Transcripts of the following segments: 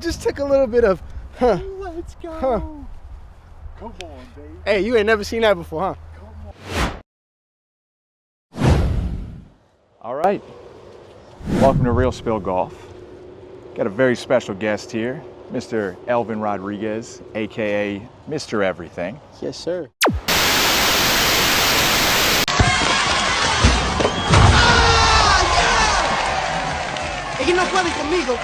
just took a little bit of, huh. Let's go. Huh. Come on, baby. Hey, you ain't never seen that before, huh? All right. Welcome to Real Spill Golf. Got a very special guest here, Mr. Elvin Rodriguez, aka Mr. Everything. Yes, sir. Es que no pueden conmigo.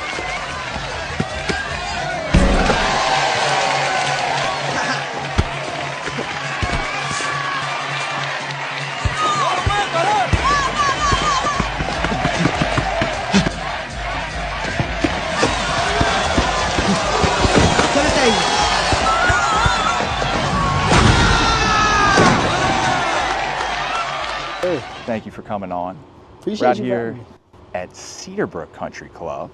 Thank you for coming on. Appreciate We're out you here having me. at Cedarbrook Country Club.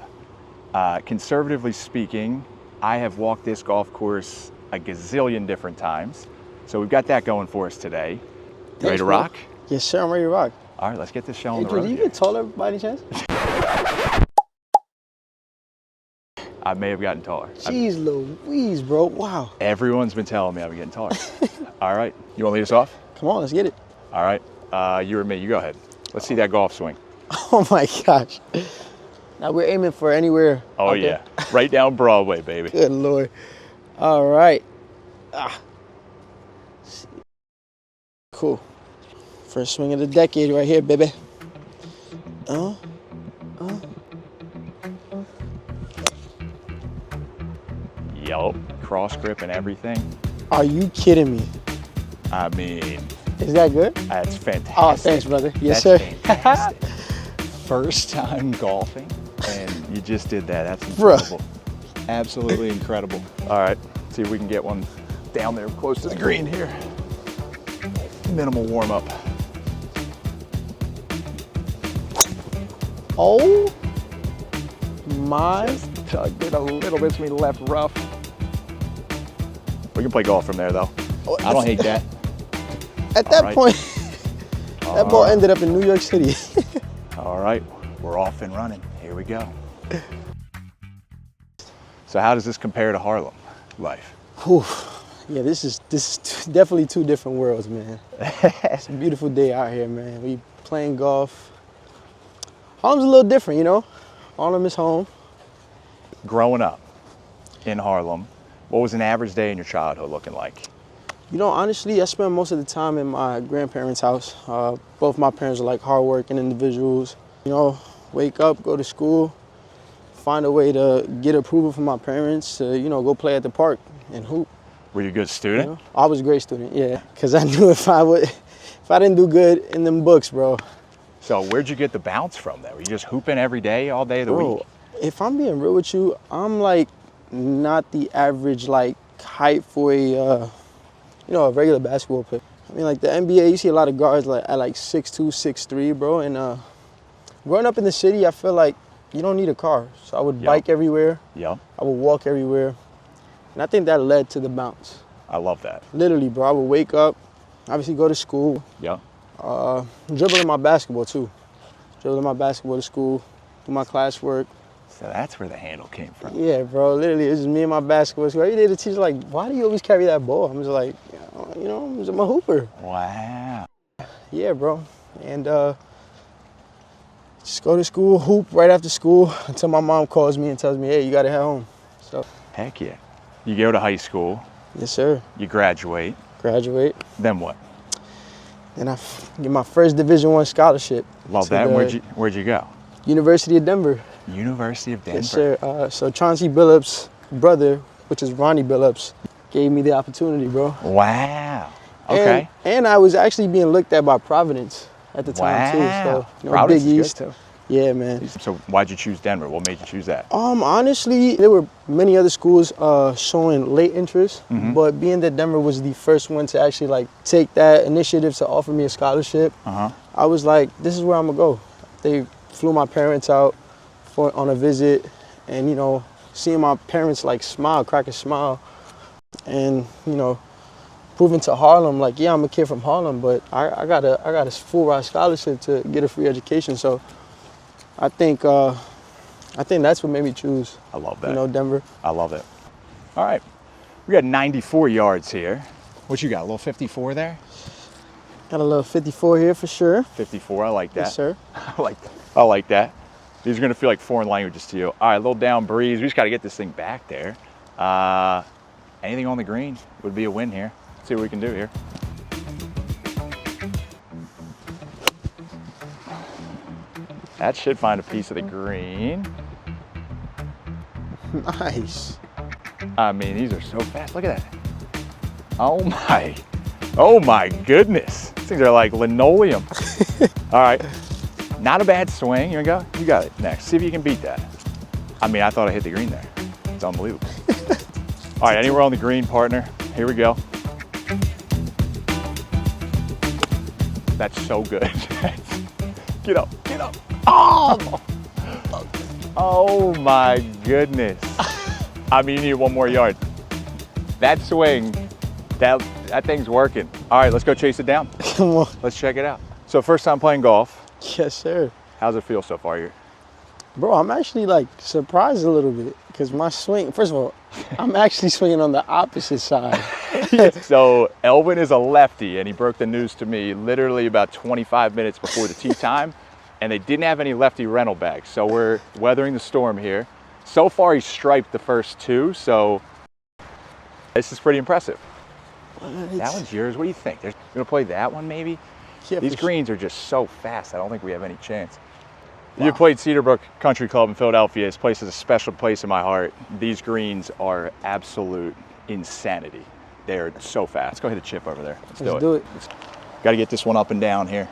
Conservatively speaking, I have walked this golf course a gazillion different times. So we've got that going for us today. You ready to rock? Yes, sir. I'm ready to rock. All right, let's get this show on Hey, the Drew, road. do you here. get taller by any chance? I may have gotten taller. Jeez Louise, bro. Wow. Everyone's been telling me I've been getting taller. All right, you want to lead us off? Come on, let's get it. All right, you or me, you go ahead. Let's see that golf swing. Oh my gosh. Now we're aiming for anywhere. Oh out yeah, there. right down Broadway, baby. Good Lord. All right. Cool. First swing of the decade right here, baby. Yup, cross grip and everything. Are you kidding me? I mean, Is that good? that's fantastic. Oh, thanks, brother. Yes, That's sir. fantastic. First time golfing, and you just did that. That's Bruh. incredible. Absolutely incredible. All right, see if we can get one down there close to the green here. Minimal warm up. Oh my. Just tugged it a little bit to me left rough. We can play golf from there though. I don't hate that. At that right. point, that ball ended up in New York City. All right, we're off and running. Here we go. So how does this compare to Harlem life? Whew. Yeah, this is definitely two different worlds, man. It's a beautiful day out here, man. We playing golf. Harlem's a little different, you know? Harlem is home. Growing up in Harlem, what was an average day in your childhood looking like? You know, honestly, I spent most of the time in my grandparents' house. Both my parents are like hardworking individuals. You know, wake up, go to school, find a way to get approval from my parents to, you know, go play at the park and hoop. Were you a good student? You know? I was a great student, yeah. Because I knew if I didn't do good in them books, bro. So where'd you get the bounce from then? Were you just hooping every day, all day of the week? If I'm being real with you, I'm like not the average like height for a regular basketball player. I mean, like the NBA, you see a lot of guards like at like 6'2", 6'3", bro. And growing up in the city, I feel like you don't need a car. So I would bike everywhere. Yep. I would walk everywhere. And I think that led to the bounce. I love that. Literally, bro. I would wake up, obviously go to school. Yep. Dribbling my basketball too. Dribbling my basketball to school, do my classwork. So that's where the handle came from. Yeah, bro, literally, it was just me and my basketball. So every day the teacher's like, why do you always carry that ball? I'm just like, you know, I'm just a hooper. Wow. Yeah, bro. And just go to school, hoop right after school until my mom calls me and tells me, hey, you gotta head home. So. Heck yeah. You go to high school. Yes, sir. You graduate. Graduate. Then what? Then I get my first Division I scholarship. Love that. Where'd you go? University of Denver. University of Denver. Yes, sir. So Chauncey Billups' brother, which is Ronnie Billups, gave me the opportunity, bro. Wow. Okay. And I was actually being looked at by Providence at the time too. So you know, Providence Big is East. good too. Yeah, man. So why'd you choose Denver? What made you choose that? Honestly, there were many other schools showing late interest, but being that Denver was the first one to actually like take that initiative to offer me a scholarship, I was like, this is where I'm gonna go. They flew my parents out on a visit, and you know, seeing my parents like smile, crack a smile, and you know, proving to Harlem like, yeah, I'm a kid from Harlem, but I got a full ride scholarship to get a free education. So I think I think that's what made me choose. I love that. You know, Denver. I love it. All right. We got 94 yards here. What you got, a little 54 there? Got a little 54 here for sure. 54, I like that. Yes, sir. I like that. These are gonna feel like foreign languages to you. All right, a little down breeze. We just gotta get this thing back there. Anything on the green would be a win here. Let's see what we can do here. That should find a piece of the green. Nice. I mean, these are so fast. Look at that. Oh my goodness. These things are like linoleum. All right, not a bad swing. You wanna go? You got it next. See if you can beat that. I mean, I thought I hit the green there. It's unbelievable. All right, anywhere on the green, partner. Here we go. That's so good. Get up, get up. Oh! Oh my goodness. I mean, you need one more yard. That swing, that thing's working. All right, let's go chase it down. Come on. Let's check it out. So first time playing golf. Yes, sir. How's it feel so far here? Bro, I'm actually like surprised a little bit because my swing, first of all, I'm actually swinging on the opposite side. So Elvin is a lefty and he broke the news to me literally about 25 minutes before the tee time, and they didn't have any lefty rental bags. So we're weathering the storm here. So far he's striped the first two, so this is pretty impressive. What? That one's yours. What do you think? You're gonna play that one maybe? Yeah, These for greens are just so fast. I don't think we have any chance. Wow. You played Cedarbrook Country Club in Philadelphia. This place is a special place in my heart. These greens are absolute insanity. They're so fast. Let's go hit a chip over there. Let's do it. Got to get this one up and down here.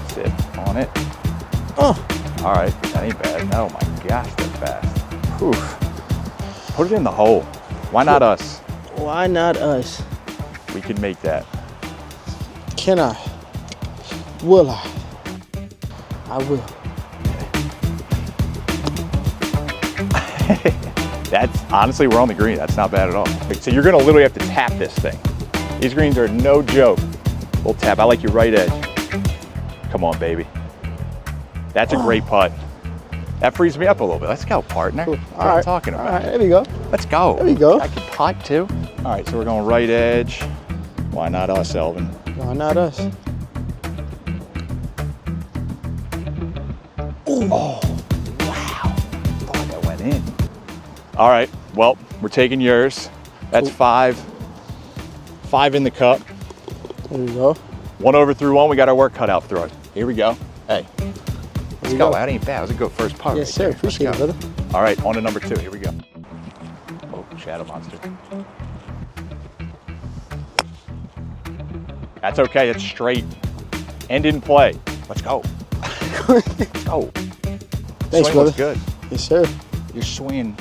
Sit on it. Oh. All right, that ain't bad. Oh my gosh, they're fast. Whew. Put it in the hole. Why not us? Why not us? We can make that. Can I? Will I? I will. That's honestly, we're on the green. That's not bad at all. So you're gonna literally have to tap this thing. These greens are no joke. We'll tap. I like your right edge. Come on, baby. That's a great putt. That frees me up a little bit. Let's go, partner. Cool. What am I talking about? All right, there we go. Let's go. There we go. I can putt too. All right, so we're going right edge. Why not us, Elvin? Why not us? Ooh. Oh, wow. Thought that went in. All right, well, we're taking yours. That's Cool. five in the cup. There we go. 1 over through 1. We got our work cut out through it. Here we go. Hey, let's go. go. That ain't bad. That was a good first putt. Yes, right sir. there. Appreciate it, Let's go. brother. All right, on to number 2. Here we go. Oh, shadow monster. That's okay. It's straight. End in play. Let's go. Let's go. Thanks, Swing brother. looks good. Yes, sir. You're swinging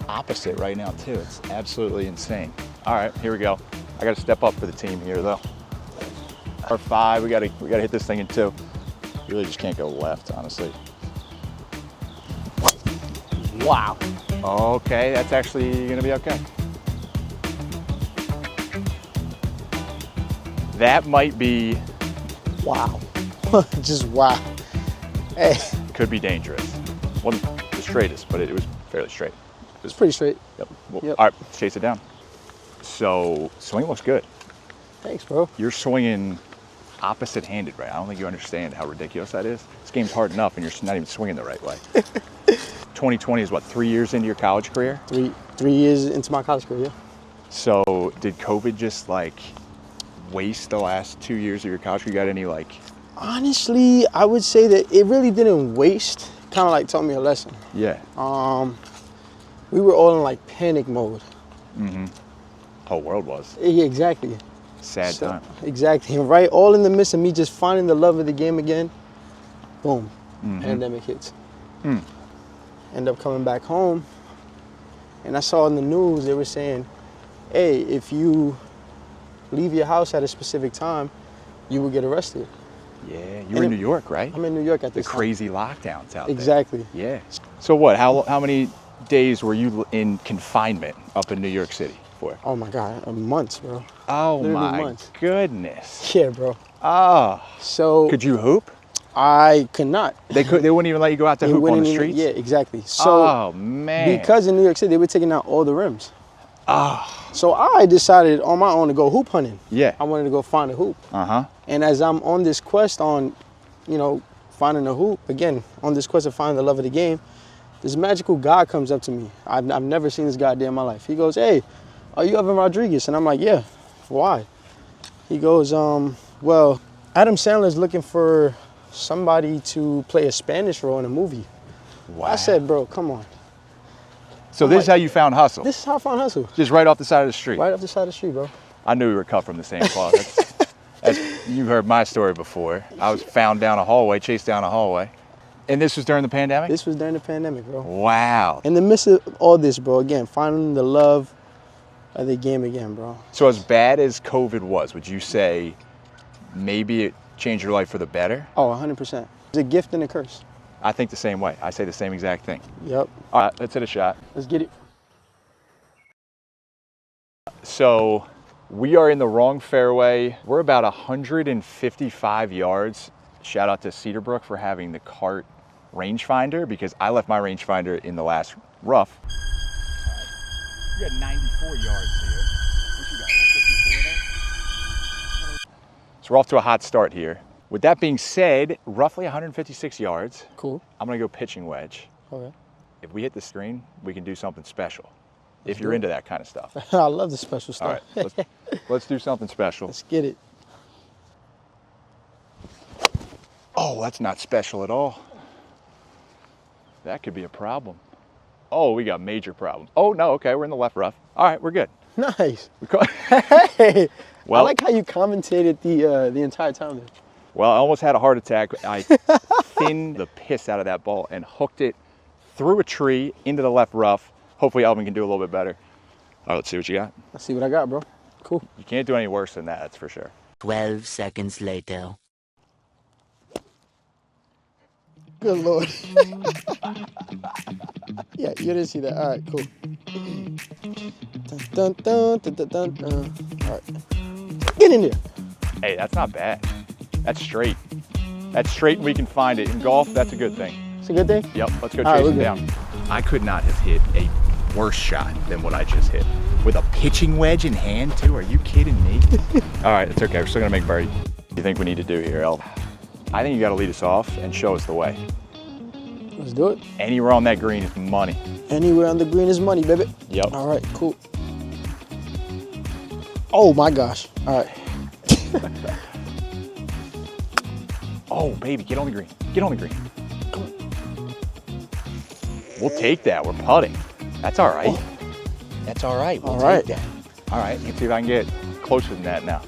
opposite right now too. It's absolutely insane. All right, here we go. I got to step up for the team here though. Par 5. We got to hit this thing in 2. You really just can't go left, honestly. Wow. Okay, that's actually gonna be okay. That might be, Wow. Just wow. Hey. could be dangerous. Wasn't the straightest, but it was fairly straight. It's pretty straight. Yep. Well, Yep. all right, let's chase it down. So, swing looks good. Thanks, bro. You're swinging opposite-handed, right? I don't think you understand how ridiculous that is. This game's hard enough, and you're not even swinging the right way. 2020 is what, 3 years into your college career? Three years into my college career. So did COVID just like waste the last 2 years of your college career? You got any like? Honestly, I would say that it really didn't waste. Kind of like taught me a lesson. Yeah. We were all in like panic mode. Mm-hmm. Whole world was. Yeah, exactly. Sad time. Exactly. And right, all in the midst of me just finding the love of the game again. Boom. Mm-hmm. Pandemic hits. Mm. End up coming back home, and I saw in the news they were saying, hey, if you leave your house at a specific time, you will get arrested. Yeah, you were in New York, right? I'm in New York at The this time. crazy lockdowns out Exactly. there. Yeah. So what, how many days were you in confinement up in New York City for? Oh my God, months, bro. Oh Literally my months. goodness. Yeah, bro. Oh. So Could you hoop? I could not. They wouldn't even let you go out to hoop on the streets? Yeah, exactly. So, oh, man. Because in New York City, they were taking out all the rims. Oh. So I decided on my own to go hoop hunting. Yeah. I wanted to go find a hoop. Uh-huh. And as I'm on this quest on, you know, finding a hoop, again, on this quest of finding the love of the game, this magical guy comes up to me. I've never seen this guy a day in my life. He goes, hey, are you Elvin Rodriguez? And I'm like, yeah, why? He goes, well, Adam Sandler's looking for somebody to play a Spanish role in a movie. Wow. I said, bro, come on. So this is how you found Hustle? This is how I found Hustle. Just right off the side of the street? Right off the side of the street, bro. I knew we were cut from the same cloth. You've heard my story before. I was found down a hallway, chased down a hallway. And this was during the pandemic? This was during the pandemic, bro. Wow. In the midst of all this, bro, again, finding the love of the game again, bro. So as bad as COVID was, would you say maybe it changed your life for the better? Oh, 100%. It's a gift and a curse. I think the same way. I say the same exact thing. Yep. All right, let's hit a shot. Let's get it. So we are in the wrong fairway. We're about 155 yards. Shout out to Cedarbrook for having the cart rangefinder, because I left my rangefinder in the last rough. All right. You got 94 yards here. What you got, 154 there? So we're off to a hot start here. With that being said, roughly 156 yards. Cool. I'm gonna go pitching wedge. Okay. If we hit the screen, we can do something special. If you're into that kind of stuff. I love the special stuff. All right, let's do something special. Let's get it. Oh, that's not special at all. That could be a problem. Oh, we got major problems. Oh, no, okay, we're in the left rough. All right, we're good. Nice. Hey! Well, I like how you commentated the entire time there. Well, I almost had a heart attack. I thinned the piss out of that ball and hooked it through a tree into the left rough. Hopefully Elvin can do a little bit better. All right, let's see what you got. Let's see what I got, bro. Cool. You can't do any worse than that, that's for sure. 12 seconds later. Good Lord. Yeah, you didn't see that. All right, cool. Dun, dun, dun, dun, dun, dun. All right. Get in there. Hey, that's not bad. That's straight. That's straight and we can find it. In golf, that's a good thing. It's a good thing? Yep, let's go chase him down. I could not have hit a worse shot than what I just hit. With a pitching wedge in hand, too? Are you kidding me? All right, it's okay. We're still going to make birdie. What do you think we need to do here, El? I think you got to lead us off and show us the way. Let's do it. Anywhere on that green is money. Anywhere on the green is money, baby. Yep. All right, cool. Oh, my gosh. All right. Oh, baby, get on the green. Get on the green. Come on. We'll take that. We're putting. That's all right. Oh. That's all right. We'll take that. All right, let's see if I can get closer than that now.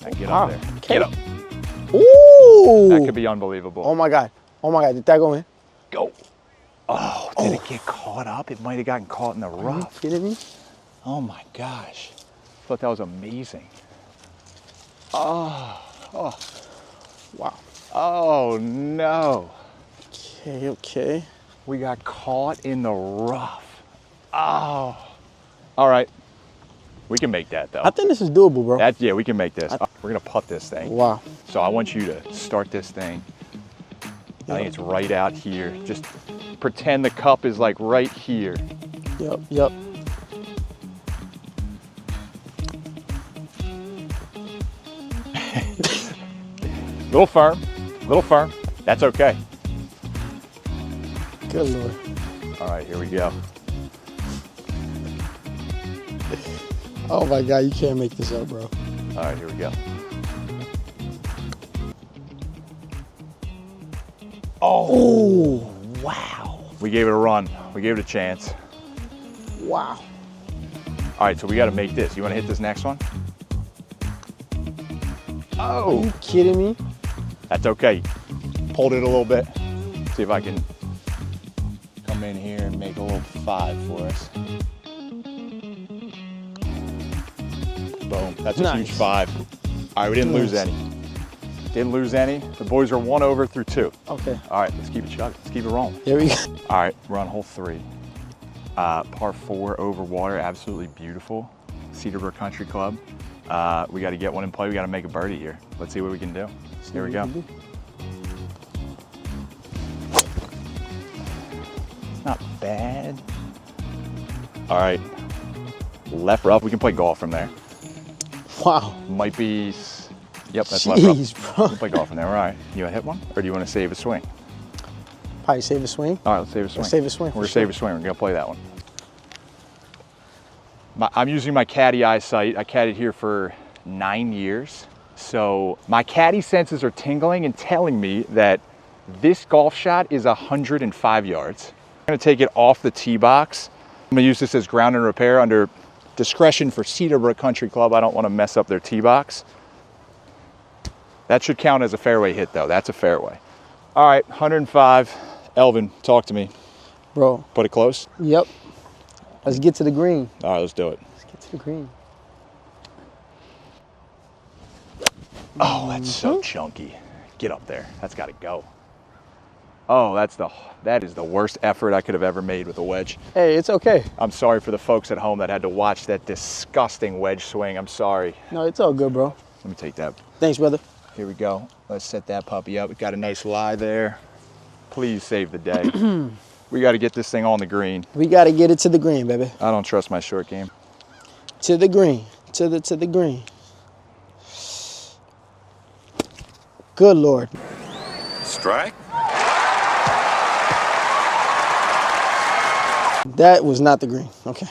I can get up there. Okay. Get up. Ooh. That could be unbelievable. Oh, my God. Oh, my God. Did that go in? Go. Oh, did it get caught up? It might have gotten caught in the rough. Are you kidding me? Oh, my gosh. I thought that was amazing. Oh. Wow. Oh, no. Okay, okay. We got caught in the rough. Oh. All right. We can make that, though. I think this is doable, bro. Yeah, we can make this. We're going to putt this thing. Wow. So I want you to start this thing. I think it's right out here. Just pretend the cup is like right here. Yep, yep. Little firm, little firm. That's okay. Good Lord. All right, here we go. Oh my God, you can't make this up, bro. All right, here we go. Oh, wow. We gave it a run. We gave it a chance. Wow. All right, so we got to make this. You want to hit this next one? Are Oh, you kidding me? that's okay. Pulled it a little bit. See if I can come in here and make a little 5 for us. Boom, that's a Nice. huge 5. All right, we didn't lose Nice. any. Didn't lose any. The boys are 1 over through 2. Okay. All right, let's keep it chugging. Let's keep it rolling. Here we go. All right, we're on hole 3. Par 4 over water, absolutely beautiful. Cedarbrook Country Club. We got to get one in play. We got to make a birdie here. Let's see what we can do. Here we go. It's not bad. All right, left rough. We can play golf from there. Wow. Might be, yep, that's left rough. Jeez, bro. We can play golf from there. All right, you want to hit one, or do you want to save a swing? Probably save a swing. All right, let's save a swing. Let's save a swing. We're gonna save a swing. We're gonna play that one. I'm using my caddy eyesight. I caddied here for 9 years. So my caddy senses are tingling and telling me that this golf shot is 105 yards. I'm gonna take it off the tee box. I'm gonna use this as ground and repair under discretion for Cedarbrook Country Club. I don't wanna mess up their tee box. That should count as a fairway hit though. That's a fairway. All right, 105. Elvin, talk to me. Bro. Put it close? Yep. Let's get to the green. All right, let's do it. Let's get to the green. Oh, that's so chunky. Get up there. That's got to go. Oh, that is the worst effort I could have ever made with a wedge. Hey, it's okay. I'm sorry for the folks at home that had to watch that disgusting wedge swing. I'm sorry. No, it's all good, bro. Let me take that. Thanks, brother. Here we go. Let's set that puppy up. We got a nice lie there. Please save the day. We got to get this thing on the green. We got to get it to the green, baby. I don't trust my short game. To the green. To the green. Good Lord. Strike? That was not the green. Okay.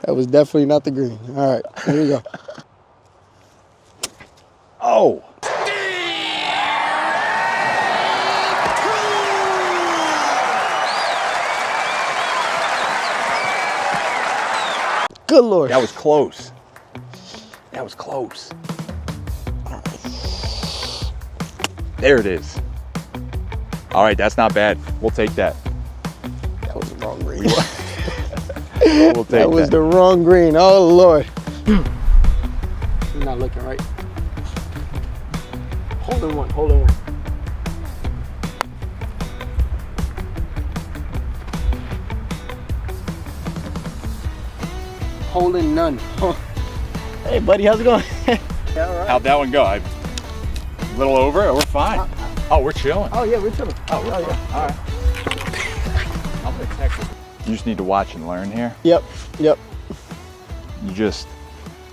That was definitely not the green. All right, here we go. Oh! Good Lord. That was close. That was close. There it is. All right, that's not bad. We'll take that. That was the wrong green. We'll take That was the wrong green. Oh, Lord. You're not looking right. Holding one, holding one. Holding none. Hey, buddy, how's it going? Yeah, all right. How'd that one go? A little over? We're fine. Oh, we're chilling. Oh, yeah, we're chilling. Oh, we're fine. All right. I'm gonna text you. You just need to watch and learn here. Yep, yep. You just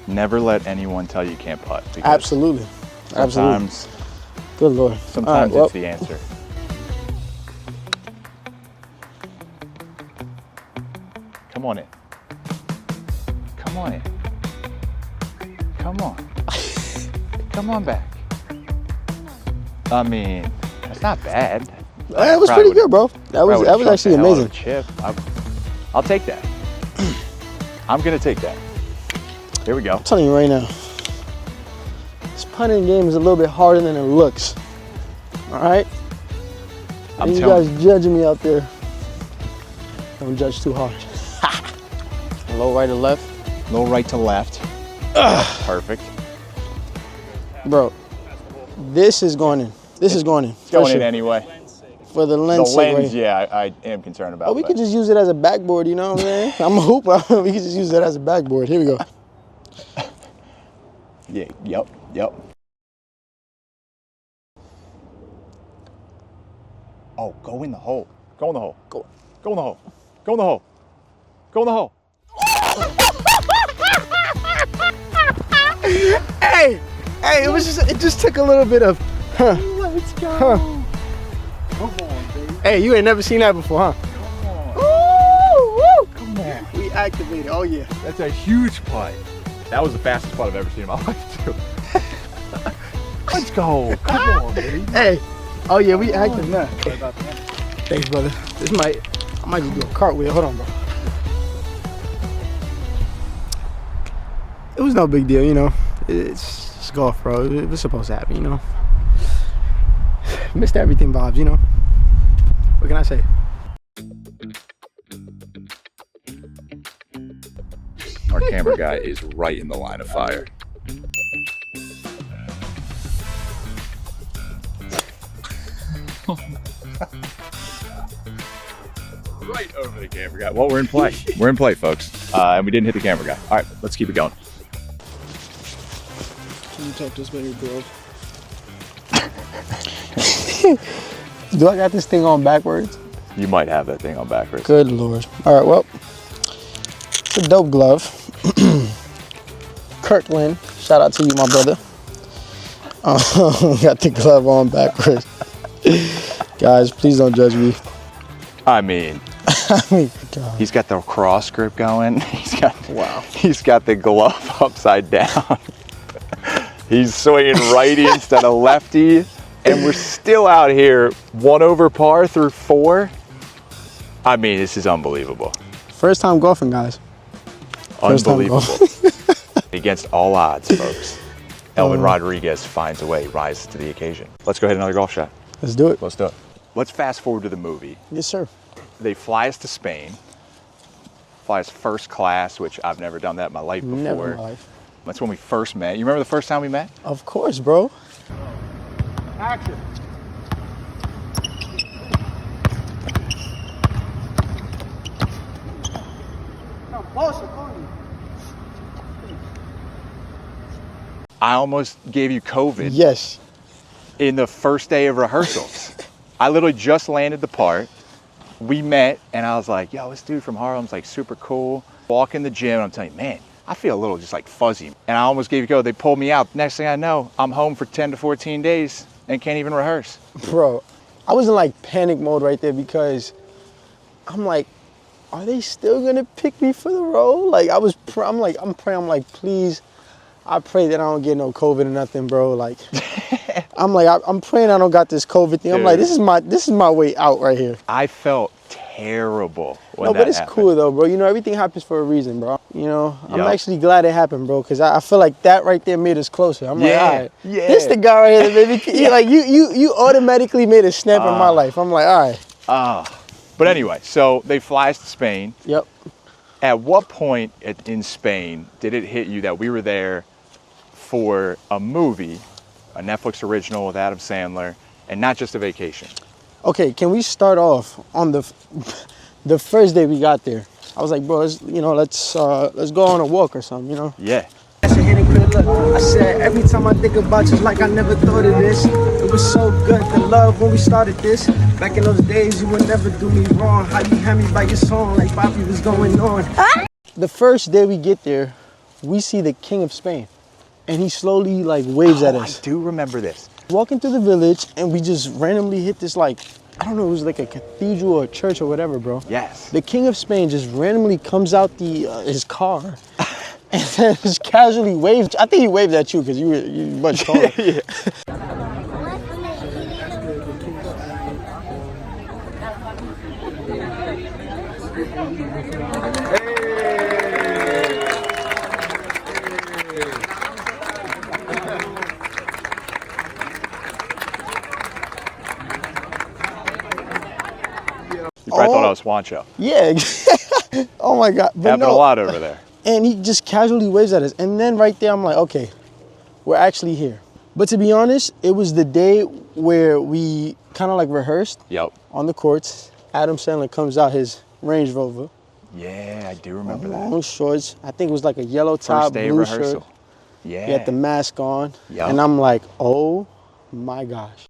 never let anyone tell you can't putt. Because Absolutely. sometimes, Good Lord. sometimes All right, it's the answer. Come on in. Come on in. Come on. Come on back. I mean, that's not bad. That was pretty good, bro. That was actually amazing. Chip. I'll take that. I'm gonna take that. Here we go. I'm telling you right now, this punting game is a little bit harder than it looks. All right? I'm you telling guys judging me out there, don't judge too hard. Low right to left. Low right to left. That's perfect. Bro, this is going in. This is going in. It's going for in sure. anyway. For the The lens. lens, yeah, I am concerned about. Oh, we but could just use it as a backboard, you know what I'm saying? I'm a hooper. We could just use it as a backboard. Here we go. Yeah, yep. Oh, go in the hole. Go in the hole. Go in the hole. Go in the hole. Go in the hole. Hey, it just took a little bit of, Let's go. Come on, baby. Hey, you ain't never seen that before, huh? Come on. Woo! Come on. We activated. Oh yeah. That's a huge putt. That was the fastest putt I've ever seen in my life, too. Let's go. Come on, baby. Hey. Oh yeah, we active now. Thanks, brother. I might just do a cartwheel. Hold on, bro. It was no big deal, you know. It's golf, bro. It was supposed to happen, you know. Missed everything vibes, you know. What can I say? Our camera guy is right in the line of fire. Right over the camera guy. Well, we're in play. We're in play, folks. And we didn't hit the camera guy. All right, let's keep it going. Can you talk to us about your glove? Do I got this thing on backwards? You might have that thing on backwards. Good Lord. All right, well, it's a dope glove. Kirkland, shout out to you, my brother. Got the glove on backwards. Guys, please don't judge me. I mean, God. he's got the cross grip going. Wow. He's got the glove upside down. He's swinging righty instead of lefty. And we're still out here 1 over par through 4. I mean, this is unbelievable. First time golfing, guys. First time Unbelievable. Against all odds, folks. Elvin Rodriguez finds a way, rises to the occasion. Let's go hit another golf shot. Let's do it. Let's do it. Let's fast forward to the movie. Yes, sir. They fly us to Spain. Fly us first class, which I've never done that in my life before. Never in my life. That's when we first met. You remember the first time we met? Of course, bro. Action. Come closer, come. I almost gave you COVID Yes. in the first day of rehearsals. I literally just landed the part. We met, and I was like, yo, this dude from Harlem's like super cool. Walk in the gym, and I'm telling you, man, I feel a little just like fuzzy. And I almost gave you COVID. They pulled me out. Next thing I know, I'm home for 10 to 14 days and can't even rehearse. Bro, I was in like panic mode right there because I'm like, are they still gonna pick me for the role? Like I'm praying, I'm like, please, I pray that I don't get no COVID or nothing, bro. Like, I'm praying I don't got this COVID thing. I'm like, this is my way out right here. I felt terrible when No, that but it's happened. cool though, bro. You know, everything happens for a reason, bro. You know, I'm Yup. actually glad it happened, bro, because I feel like that right there made us closer. I'm like, Yeah, all right, yeah. this the guy right here that made me, like, you automatically made a snap in my life. I'm like, all right. But anyway, so they fly us to Spain. Yep. At what point in Spain did it hit you that we were there for a movie, a Netflix original with Adam Sandler, and not just a vacation? Okay, can we start off on the first day we got there? I was like, bro, let's go on a walk or something, you know? Yeah. I said, every time I think about you, it's like I never thought of this. It was so good, the love when we started this. Back in those days, you would never do me wrong. How you had me by your song, like Bobby was going on. The first day we get there, we see the King of Spain. And he slowly like waves at us. I do remember this. Walking through the village and we just randomly hit this like, I don't know, it was like a cathedral or a church or whatever, bro. Yes. The King of Spain just randomly comes out his car and then just casually waves. I think he waved at you because you were much taller. Yeah. You probably thought I was Juancho. Yeah. Oh my God. But Happened a lot over there. And he just casually waves at us. And then right there, I'm like, okay, we're actually here. But to be honest, it was the day where we kind of like rehearsed Yep. on the courts. Adam Sandler comes out his Range Rover. Yeah, I do remember that. Long shorts. I think it was like a yellow top, First day of blue rehearsal. shirt. Yeah. He had the mask on. Yup. And I'm like, oh my gosh,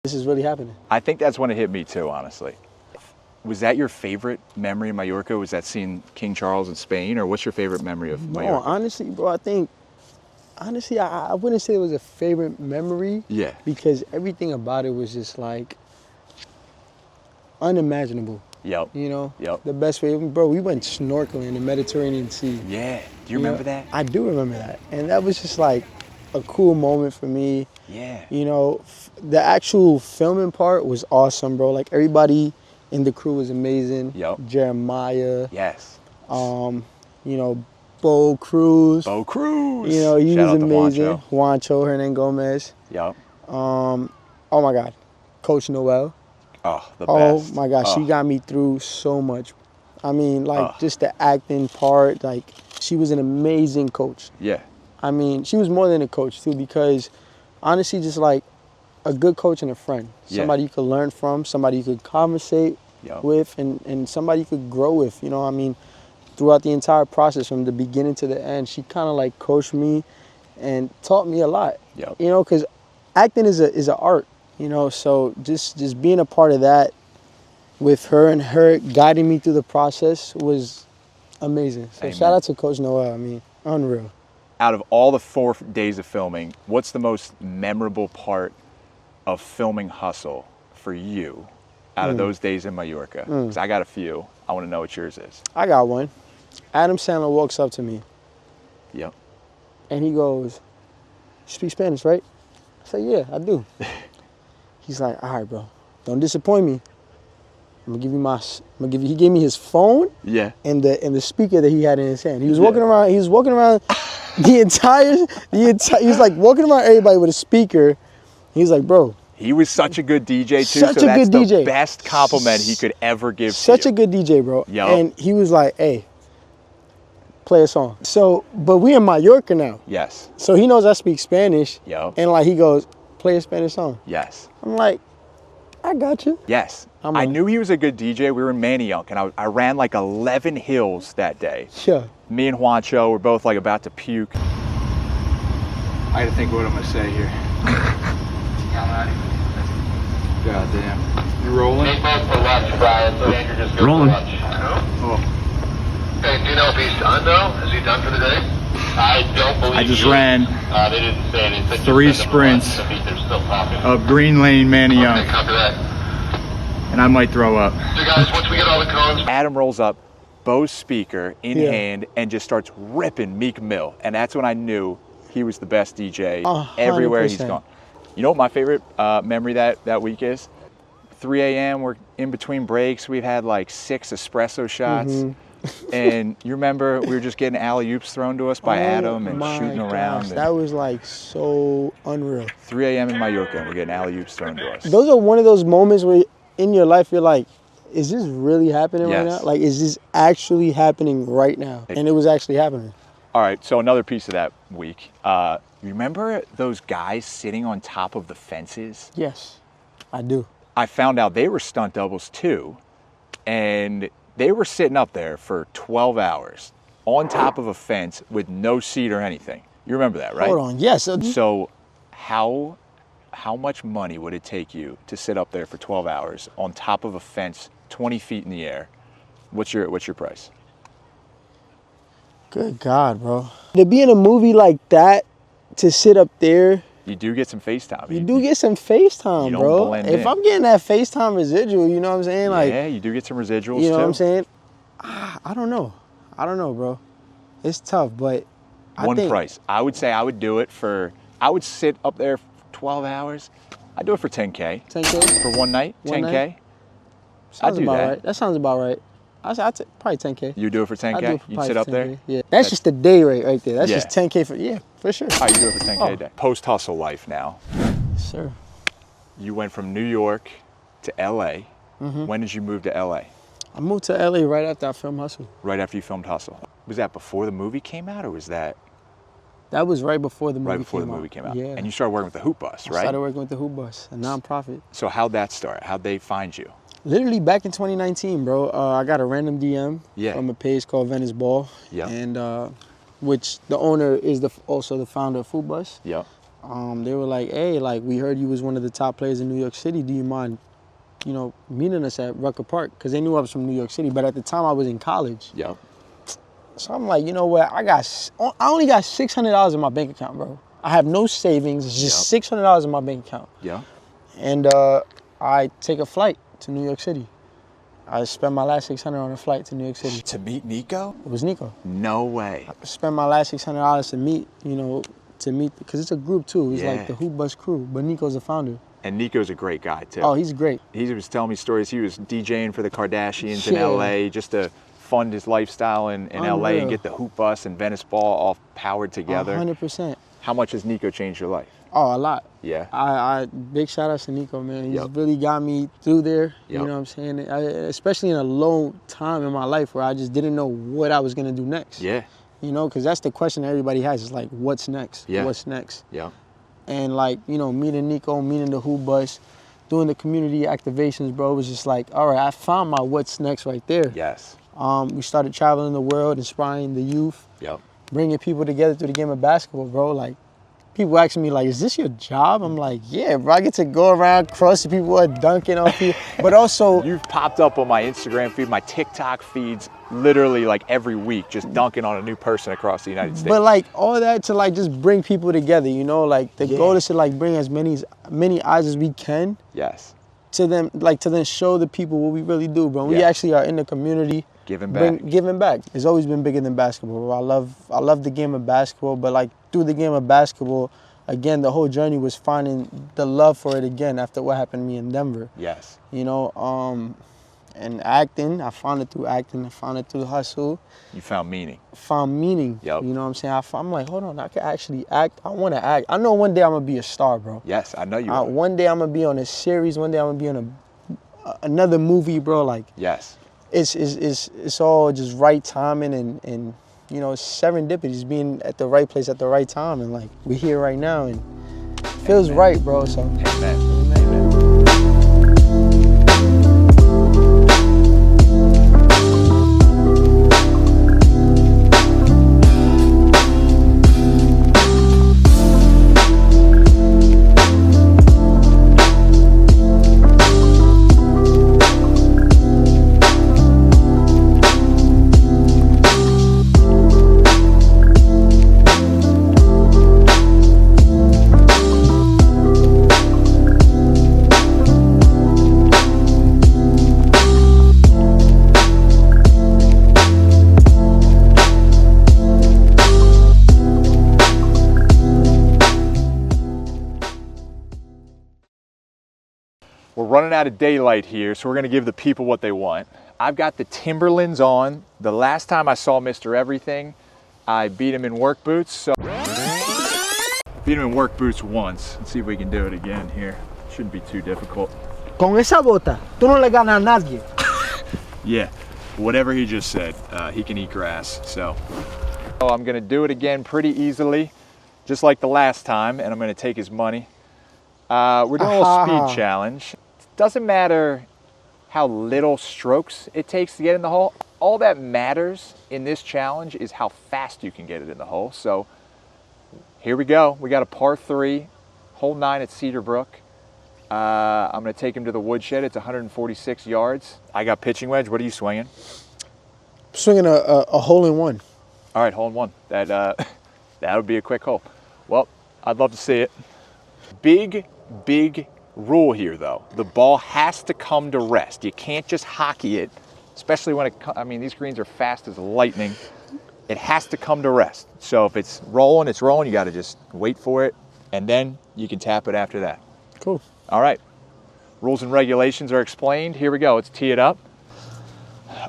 this is really happening. I think that's when it hit me too, honestly. Was that your favorite memory of Mallorca? Was that seeing King Charles in Spain, or what's your favorite memory of No, Mallorca? honestly, bro, I wouldn't say it was a favorite memory. Yeah. Because everything about it was just like unimaginable. Yep. You know? Yep. The best way, bro, we went snorkeling in the Mediterranean Sea. Yeah. Do you remember that? I do remember that. And that was just like a cool moment for me. Yeah. You know, the actual filming part was awesome, bro. Like everybody in the crew was amazing. Yep. Jeremiah. Yes. You know, Bo Cruz. Bo Cruz. You know, he Shout was out to amazing. Juancho. Juancho Hernan Gomez. Yep. Oh my God. Coach Noel. Oh, the Oh best. my gosh, Oh. she got me through so much. I mean, like just the acting part, like she was an amazing coach. Yeah. I mean, she was more than a coach too, because honestly, just like a good coach and a friend. Yeah. Somebody you could learn from, somebody you could conversate Yep. with, and somebody you could grow with. You know, I mean, throughout the entire process from the beginning to the end, she kind of like coached me and taught me a lot. Yep. You know, because acting is an art. You know, so just being a part of that with her and her guiding me through the process was amazing. So Amen. shout out to Coach Noel. I mean, unreal. Out of all the 4 days of filming, what's the most memorable part of filming Hustle for you out of those days in Mallorca? Because I got a few. I want to know what yours is. I got one. Adam Sandler walks up to me Yep. and he goes, "You speak Spanish, right?" I said, "Yeah, I do." He's like, "All right, bro, don't disappoint me. He gave me his phone Yeah. and the speaker that he had in his hand. He was walking around the entire he was like walking around everybody with a speaker. He was like, "Bro, He was such a good DJ too, Such so a that's good the DJ. best compliment he could ever give such to a you. good DJ, bro." Yo. And he was like, "Hey, play a song." So, but we in Mallorca now. Yes. So he knows I speak Spanish. Yo. And like he goes, "Play a Spanish song." Yes. I'm like, "I got you." Yes. I'm I a- knew he was a good DJ. We were in Manayunk, and I ran like 11 hills that day. Yeah. Me and Juancho were both like about to puke. I gotta think what I'm gonna say here. God damn. You rolling? Rolling. Oh. Hey, do you know if he's done though? Is he done for the day? I don't believe I just you. ran They didn't say anything. 3 Just send them a sprints message if they're still talking. of Green Lane, Okay, Manayunk, copy that. and I might throw up. So guys, once we get all the cones, Adam rolls up, Bose speaker in Yeah. hand, and just starts ripping Meek Mill. And that's when I knew he was the best DJ 100%. everywhere he's gone. You know what my favorite memory that week is? 3 a.m., we're in between breaks. We've had like 6 espresso shots. Mm-hmm. And you remember we were just getting alley-oops thrown to us by Adam and my shooting gosh, around. that was like so unreal. 3 a.m. in Mallorca, and we're getting alley-oops thrown to us. Those are one of those moments where in your life you're like, is this really happening right Yes. now? Like, is this actually happening right now? And it was actually happening. All right, so another piece of that week. Remember those guys sitting on top of the fences? Yes, I do. I found out they were stunt doubles too, and they were sitting up there for 12 hours on top of a fence with no seat or anything. You remember that, right? Hold on. Yes. So how much money would it take you to sit up there for 12 hours on top of a fence 20 feet in the air? What's your price? Good God, bro. To be in a movie like that, to sit up there, You do get some FaceTime. you do get some FaceTime, you don't bro. blend If in. I'm getting that FaceTime residual, you know what I'm saying? Like, yeah, you do get some residuals you know too. what I'm saying? I don't know. I don't know, bro. It's tough, but I One think, price. I would say I would do it for, I would sit up there for 12 hours. I'd do it for 10K. 10K? For one night, One 10K. night? Sounds I'd do about that. right. That sounds about right. I'd probably 10K. You do it for I'd do 10K? it for You'd probably sit up 10K. there? Yeah. That's just the day rate right there. That's Yeah. just 10K for, yeah, for sure. All right, you do it for 10K a Oh. day. Post-hustle life now. Sir. You went from New York to LA. Mm-hmm. When did you move to LA? I moved to LA right after I filmed Hustle. Right after you filmed Hustle. Was that before the movie came out, or was that That was right before the movie right before came the out. movie came out? Yeah. And you started working with the Hoop Bus, I right? started working with the Hoop Bus, a nonprofit. So how'd that start? How'd they find you? Literally back in 2019, bro. I got a random DM Yeah. from a page called Venice Ball. Yeah. And which the owner is also the founder of Food Bus. Yep. They were like, hey, like we heard you was one of the top players in New York City. Do you mind, meeting us at Rucker Park? Because they knew I was from New York City, but at the time I was in college. Yep. So I'm like, you know what? I only got $600 in my bank account, bro. I have no savings. It's just $600 in my bank account. Yeah. And I take a flight to New York City. I spent my last $600 on a flight to New York City. To meet Nico? It was Nico. No way. I spent my last $600 to meet, because it's a group too. It's Yeah. like the Hoop Bus crew, but Nico's the founder. And Nico's a great guy too. Oh, he's great. He was telling me stories. He was DJing for the Kardashians in Yeah. LA just to fund his lifestyle in LA and Unreal. get the Hoop Bus and Venice Ball all powered together. 100%. How much has Nico changed your life? Oh, a lot. Yeah. I big shout outs to Nico, man. He's Yep. really got me through there. Yep. You know what I'm saying? Especially in a low time in my life where I just didn't know what I was gonna do next. Yeah. Because that's the question everybody has. Is like, what's next? Yeah. What's next? Yeah. And like, meeting Nico, meeting the Hoop Bus, doing the community activations, bro, was just like, all right, I found my what's next right there. Yes. We started traveling the world, inspiring the youth, Yep. bringing people together through the game of basketball, bro. Like, people asking me like, is this your job? I'm like, yeah, bro, I get to go around crossing people who are dunking on people. But also, You've popped up on my Instagram feed, my TikTok feeds, literally like every week, just dunking on a new person across the United States. but like all that to like just bring people together, you know, like the goal is to like bring as many eyes as we can Yes. to them, like to then show the people what we really do, bro. We Yeah. actually are in the community. Giving back. Giving back. It's always been bigger than basketball, bro. I love the game of basketball, but like through the game of basketball, again, the whole journey was finding the love for it again after what happened to me in Denver. Yes. You know, and acting, I found it through acting, I found it through hustle. You found meaning. Found meaning. Yep. You know what I'm saying? I'm like, hold on, I can actually act. I want to act. I know one day I'm going to be a star, bro. Yes, I know you are. One day I'm going to be on a series. One day I'm going to be on another movie, bro. Like, Yes. it's all just right timing and you know, serendipity, just being at the right place at the right time. And like, we're here right now and it feels right, bro. So, Amen. We're running out of daylight here, so we're gonna give the people what they want. I've got the Timberlands on. The last time I saw Mr. Everything, I beat him in work boots. So beat him in work boots once. Let's see if we can do it again here. Shouldn't be too difficult. Con esa bota, tú no le ganas a nadie. Yeah, whatever he just said, he can eat grass, so. I'm gonna do it again pretty easily, just like the last time, and I'm gonna take his money. We're doing a little speed challenge. Doesn't matter how little strokes it takes to get in the hole. All that matters in this challenge is how fast you can get it in the hole. So here we go. We got a par 3, hole 9 at Cedarbrook. I'm gonna take him to the woodshed. It's 146 yards. I got pitching wedge. What are you swinging? swinging a hole in one. All right, hole in one. That would be a quick hole. Well, I'd love to see it. Big rule here, though. The ball has to come to rest. You can't just hockey it, especially when I mean, these greens are fast as lightning. It has to come to rest. So if it's rolling, it's rolling. You got to just wait for it, and then you can tap it after that. Cool. All right. Rules and regulations are explained. Here we go. Let's tee it up.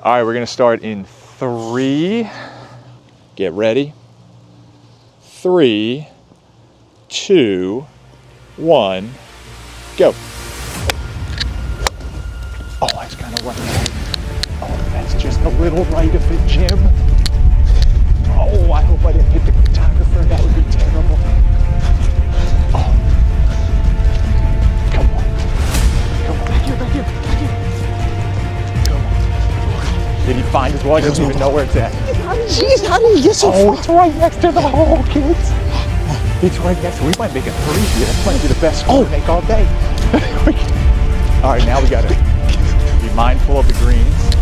All right, we're going to start in 3. Get ready. 3, 2, 1, go. Oh, that's kind of right. Oh, that's just a little right of it, Jim. Oh, I hope I didn't hit the photographer. That would be terrible. Oh. Come on. Come on. Back here. Come on. Did he find his wall? He doesn't even know where it's at. Jeez, how did you get so Oh, it's right next to the hole, kids. It's right next to. We might make a 3 here. That might be the best score to make all day. All right, now we gotta be mindful of the greens.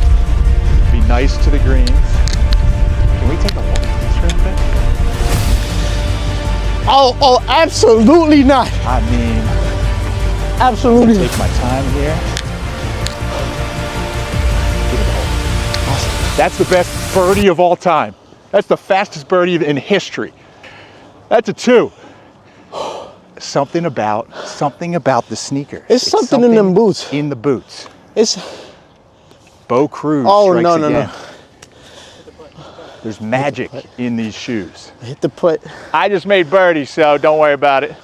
Be nice to the greens. Can we take a look at this real quick? Oh, absolutely not. I mean, Absolutely take not. my time here. That's the best birdie of all time. That's the fastest birdie in history. That's a 2. Something about the sneaker. It's something in them boots. In the boots. It's. Bo Cruz Oh, strikes no. again. There's magic in these shoes. Hit the putt. I just made birdie, so don't worry about it.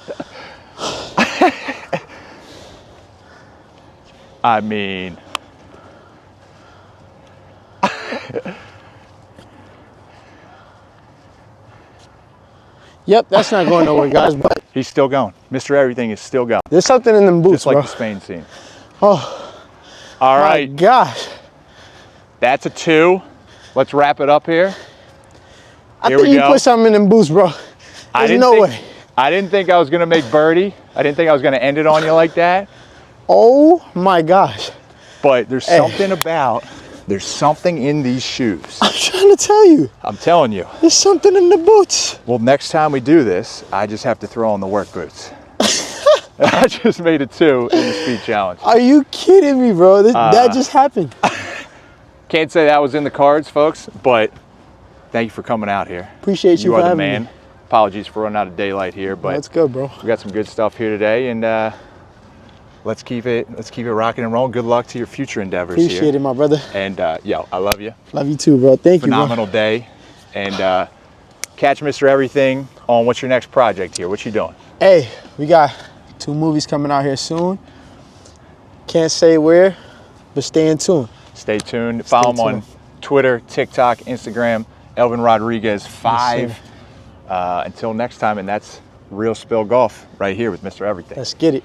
I mean, Yep, that's not going nowhere, guys. But he's still going. Mr. Everything is still going. there's something in them boots, Just like bro. the Spain scene. Oh, All my right, gosh. that's a 2. Let's wrap it up here. I Here think we you go. put something in them boots, bro. I There's didn't no think- way. I didn't think I was going to make birdie. I didn't think I was going to end it on you like that. Oh my gosh. But there's something there's something in these shoes. I'm trying to tell you. I'm telling you. There's something in the boots. Well, next time we do this, I just have to throw on the work boots. I just made it 2 in the speed challenge. Are you kidding me, bro? That just happened. Can't say that was in the cards, folks, but thank you for coming out here. Appreciate you You for are the having man. me. Apologies for running out of daylight here, but That's good, bro. we got some good stuff here today, and let's keep it rocking and rolling. Good luck to your future endeavors here. Appreciate it, my brother. And yo, I love you. Love you too, bro. Thank Phenomenal you, bro. day. And catch Mr. Everything on what's your next project here? What you doing? Hey, we got 2 movies coming out here soon. Can't say where, but stay in tune. Stay tuned. Follow him on Twitter, TikTok, Instagram, Elvin Rodriguez 5. Yes, until next time, and that's Real Spill Golf right here with Mr. Everything. Let's get it.